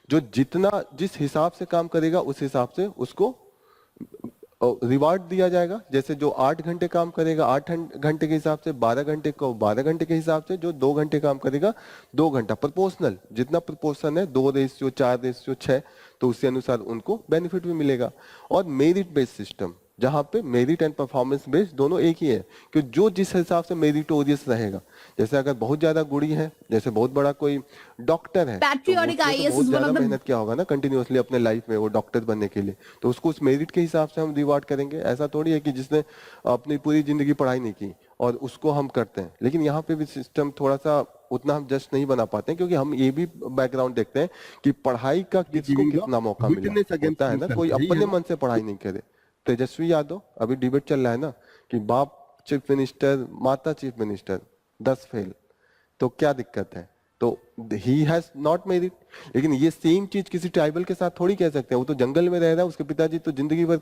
जो जितना जिस हिसाब से काम करेगा उस हिसाब से उसको रिवार्ड दिया जाएगा। जैसे जो 8 घंटे काम करेगा 8 घंटे के हिसाब से, 12 घंटे को 12 घंटे के हिसाब से, जो 2 घंटे काम करेगा 2 घंटा, प्रोपोर्शनल, जितना प्रोपोर्शन है 2:4:6, तो उसके अनुसार उनको बेनिफिट भी मिलेगा। और मेरिट बेस्ड सिस्टम, जहां पे मेरिट एंड परफॉर्मेंस बेस्ड दोनों एक ही है, कि जो जिस हिसाब से मेरिटोरियस रहेगा। जैसे अगर बहुत ज्यादा गुणी है, जैसे बहुत बड़ा कोई डॉक्टर है, तो Patriotic उसने तो IAS बहुत is one ज्यादा of the मेहनत किया होगा ना कंटिन्यूअसली अपने लाइफ में वो डॉक्टर बनने के लिए, तो उसको उस मेरिट के हिसाब से हम रिवार्ड करेंगे। ऐसा थोड़ी है कि जिसने अपनी पूरी जिंदगी पढ़ाई नहीं की और उसको हम करते हैं। लेकिन यहाँ पे भी सिस्टम थोड़ा सा उतना हम जस्ट नहीं बना पाते हैं, क्योंकि हम ये भी बैकग्राउंड देखते हैं कि पढ़ाई का किसको कितना मौका मिला होता है ना, कोई अपने मन से पढ़ाई नहीं करे। तेजस्वी यादव, अभी डिबेट चल रहा है ना कि बाप चीफ मिनिस्टर, माता चीफ मिनिस्टर, 10 फेल, तो क्या दिक्कत है? तो he has not made it. लेकिन ये सेम चीज किसी ट्राइबल के साथ थोड़ी कह सकते हैं। वो तो जंगल में रह रहा है, उसके पिताजी तो जिंदगी भर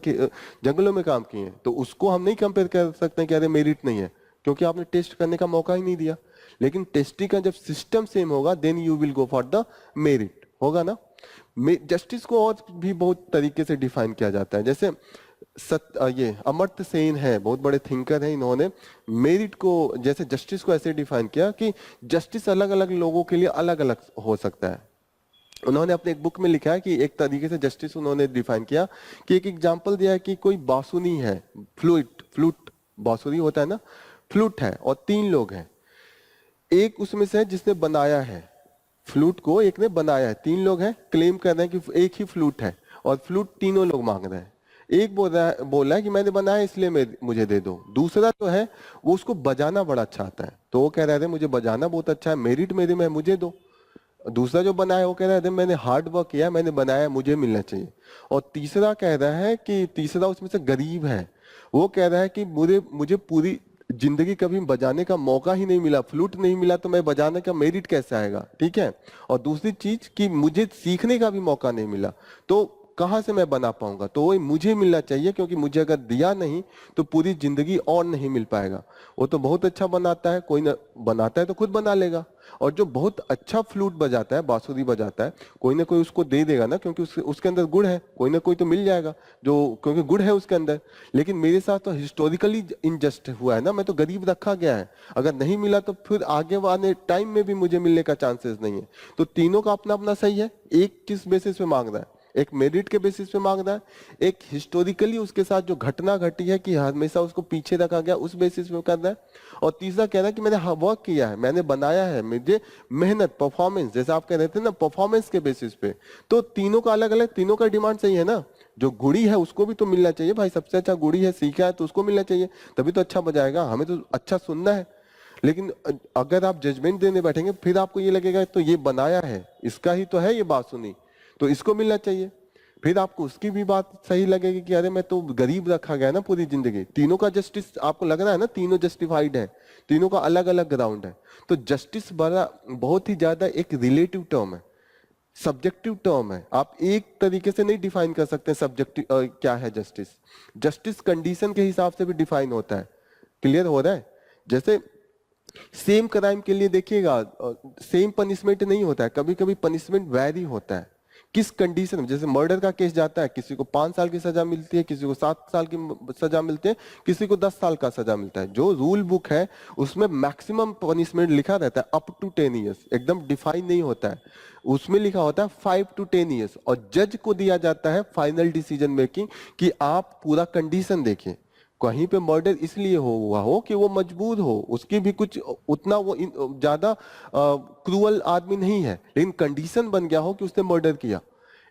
जंगलों में काम किए हैं, तो उसको हम नहीं कंपेयर कर सकते हैं कि अरे मेरिट नहीं है, क्योंकि आपने टेस्ट करने का मौका ही नहीं दिया। लेकिन टेस्टिंग का जब सिस्टम सेम होगा, then you will go for the merit, होगा ना। जस्टिस को और भी बहुत तरीके से डिफाइन किया जाता है। जैसे ये अमर्त्य सेन है, बहुत बड़े थिंकर हैं, इन्होंने मेरिट को, जैसे जस्टिस को ऐसे डिफाइन किया कि जस्टिस अलग अलग लोगों के लिए अलग अलग हो सकता है। उन्होंने अपने एक बुक में लिखा है कि एक तरीके से जस्टिस उन्होंने डिफाइन किया कि एक एग्जांपल दिया है कि कोई बांसुरी है, फ्लूट बांसुरी होता है ना, फ्लूट है और 3 लोग हैं। एक उसमें से जिसने बनाया है फ्लूट को, एक ने बनाया है, 3 लोग हैं, क्लेम कर रहे हैं कि एक ही फ्लूट है, और फ्लूट तीनों लोग मांग रहे हैं। एक बोल रहा है कि मैंने बनाया इसलिए मुझे दे दो। दूसरा तो है वो उसको बजाना बड़ा अच्छा आता है, तो वो कह रहे थे मुझे बजाना बहुत अच्छा है, मेरिट मेरे में मुझे दो। दूसरा जो बनाया वो कह रहा है मैंने हार्ड वर्क किया, मैंने बनाया, मुझे मिलना चाहिए। और तीसरा कह रहा है कि तीसरा उसमें से गरीब है, वो कह रहा है कि मुझे पूरी जिंदगी कभी बजाने का मौका ही नहीं मिला, फ्लूट नहीं मिला, तो मैं बजाने का मेरिट कैसे आएगा? ठीक है। और दूसरी चीज कि मुझे सीखने का भी मौका नहीं मिला, तो कहां से मैं बना पाऊंगा? तो वही मुझे मिलना चाहिए, क्योंकि मुझे अगर दिया नहीं तो पूरी जिंदगी और नहीं मिल पाएगा। वो तो बहुत अच्छा बनाता है, कोई ना बनाता है तो खुद बना लेगा। और जो बहुत अच्छा फ्लूट बजाता है, बांसुरी बजाता है, कोई ना कोई उसको दे देगा ना, क्योंकि उसके अंदर गुण है, कोई ना कोई तो मिल जाएगा जो, क्योंकि गुण है उसके अंदर। लेकिन मेरे साथ तो हिस्टोरिकली इनजस्ट हुआ है ना, मैं तो गरीब रखा गया है, अगर नहीं मिला तो फिर आगे आने टाइम में भी मुझे मिलने का चांसेस नहीं है। तो तीनों का अपना अपना सही है। एक किस बेसिस पे मांग रहा है? एक मेरिट के बेसिस पे मांग रहा है, एक हिस्टोरिकली उसके साथ जो घटना घटी है कि हमेशा उसको पीछे रखा गया, उस बेसिस पे कर रहा है। और तीसरा कह रहा है कि मैंने वर्क किया है, मैंने बनाया है, मुझे मेहनत, परफॉर्मेंस, जैसे आप कह रहे थे ना, परफॉर्मेंस के बेसिस पे। तो तीनों का अलग अलग, तीनों का डिमांड सही है ना। जो गुड़ी है उसको भी तो मिलना चाहिए भाई, सबसे अच्छा गुड़ी है, सीखा है तो उसको मिलना चाहिए, तभी तो अच्छा बजाएगा। हमें तो अच्छा सुनना है। लेकिन अगर आप जजमेंट देने बैठेंगे फिर आपको ये लगेगा तो ये बनाया है, इसका ही तो है ये बात सुनी, तो इसको मिलना चाहिए। फिर आपको उसकी भी बात सही लगेगी कि अरे मैं तो गरीब रखा गया ना पूरी जिंदगी। तीनों का जस्टिस आपको लग रहा है ना, तीनों जस्टिफाइड है, तीनों का अलग अलग ग्राउंड है। तो जस्टिस बड़ा बहुत ही ज्यादा एक रिलेटिव टर्म है, सब्जेक्टिव टर्म है। आप एक तरीके से नहीं डिफाइन कर सकते सब्जेक्टिव क्या है जस्टिस। जस्टिस कंडीशन के हिसाब से भी डिफाइन होता है। क्लियर हो रहा है? जैसे सेम क्राइम के लिए देखिएगा सेम पनिशमेंट नहीं होता है, कभी कभी पनिशमेंट वैरी होता है किस कंडीशन में। जैसे मर्डर का केस जाता है, किसी को 5 साल की सजा मिलती है, किसी को 7 साल की सजा मिलती है, किसी को 10 साल का सजा मिलता है। जो रूल बुक है उसमें मैक्सिमम पनिशमेंट लिखा रहता है अप टू 10 ईयर्स, एकदम डिफाइन नहीं होता है। उसमें लिखा होता है 5 to 10 ईयर्स, और जज को दिया जाता है फाइनल डिसीजन मेकिंग कि आप पूरा कंडीशन देखिए। कहीं पे मर्डर इसलिए हुआ हो कि वो मजबूर हो, उसकी भी कुछ उतना वो ज्यादा क्रूअल आदमी नहीं है, लेकिन कंडीशन बन गया हो कि उसने मर्डर किया।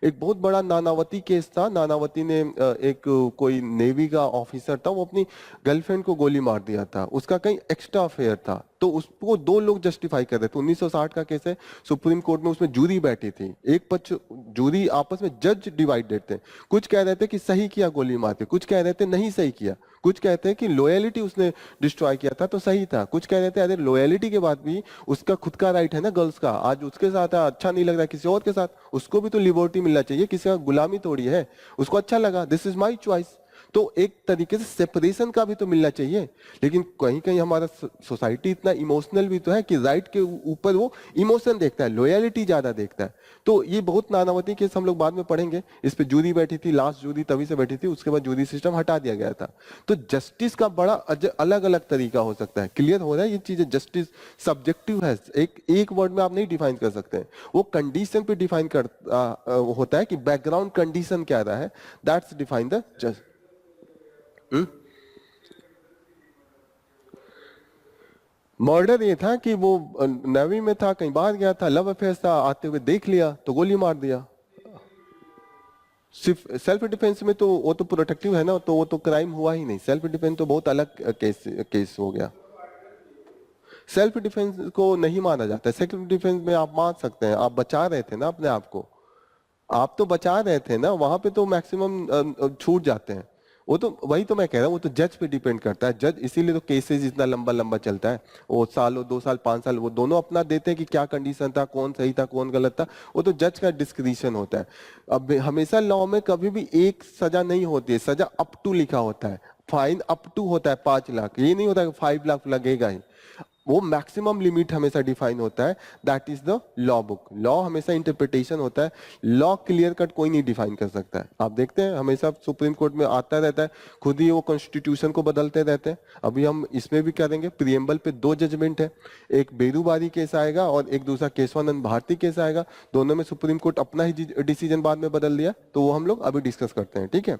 एक बहुत बड़ा नानावती केस था। नानावती ने एक कोई नेवी का ऑफिसर था, वो अपनी गर्लफ्रेंड को गोली मार दिया था, उसका कहीं एक्स्ट्रा अफेयर था, तो उसको 2 लोग जस्टिफाई कर रहे थे। 1960 का केस है, सुप्रीम कोर्ट में उसमें जूरी बैठी थी, एक पक्ष जूरी आपस में जज डिवाइडेड थे। कुछ कह रहे थे कि सही किया गोली मार के, कुछ कह रहे थे नहीं सही किया, कुछ कहते हैं कि लॉयलिटी उसने डिस्ट्रॉय किया था तो सही था, कुछ कह रहे थे अरे लॉयलिटी के बाद भी उसका खुद का राइट है ना गर्ल्स का, आज उसके साथ अच्छा नहीं लग रहा किसी और के साथ, उसको भी तो लिबर्टी मिलना चाहिए, किसी का गुलामी थोड़ी है, उसको अच्छा लगा, दिस इज माई चॉइस। तो एक तरीके से सेपरेशन का भी तो मिलना चाहिए। लेकिन कहीं कहीं हमारा सोसाइटी इतना इमोशनल भी तो है कि राइट के ऊपर वो इमोशन देखता है, लॉयलिटी ज्यादा देखता है। तो ये बहुत नानावती केस हम लोग बाद में पढ़ेंगे। इस पे जूरी बैठी थी, लास्ट जूरी तभी से बैठी थी, उसके बाद जूरी सिस्टम हटा दिया गया था। तो जस्टिस का बड़ा अलग अलग तरीका हो सकता है। क्लियर हो रहा है ये चीजें? जस्टिस सब्जेक्टिव है, एक वर्ड में आप नहीं डिफाइन कर सकते हैं। वो कंडीशन पे डिफाइन कर होता है कि बैकग्राउंड कंडीशन क्या रहा है, that's define the just. Murder ये था कि वो नेवी में था, कहीं बाहर गया था, लव अफेयर था, आते हुए देख लिया तो गोली मार दिया। सिर्फ सेल्फ डिफेंस में तो वो तो प्रोटेक्टिव है ना, तो वो तो क्राइम हुआ ही नहीं। सेल्फ डिफेंस तो बहुत अलग केस हो गया। सेल्फ डिफेंस को नहीं माना जाता। सेल्फ डिफेंस में आप मान सकते हैं, आप बचा रहे थे ना अपने आप को, आप तो बचा रहे थे ना, वहां पे तो मैक्सिमम छूट जाते हैं। वो तो वही तो मैं कह रहा हूँ, वो तो जज पे डिपेंड करता है। जज इसीलिए तो केसेस इतना लंबा लंबा चलता है। वो साल, 2 साल, 5 साल, वो दोनों अपना देते हैं कि क्या कंडीशन था, कौन सही था, कौन गलत था। वो तो जज का डिस्क्रिशन होता है। अब हमेशा लॉ में कभी भी एक सजा नहीं होती है, सजा अप टू लिखा होता है। फाइन अप टू होता है 5 लाख, ये नहीं होता कि 5 लाख लगेगा ही। वो मैक्सिमम लिमिट हमेशा डिफाइन होता है, that is the law book. Law हमेशा इंटरप्रिटेशन होता है, लॉ क्लियर कट कोई नहीं डिफाइन कर सकता है। आप देखते हैं हमेशा सुप्रीम कोर्ट में आता रहता है, खुद ही वो कॉन्स्टिट्यूशन को बदलते रहते हैं। अभी हम इसमें भी करेंगे, प्रियम्बल पे 2 जजमेंट है, एक बेरूबारी केस आएगा और एक दूसरा केशवानंद भारती केस आएगा। दोनों में सुप्रीम कोर्ट अपना ही डिसीजन बाद में बदल दिया, तो वो हम लोग अभी डिस्कस करते हैं, ठीक है।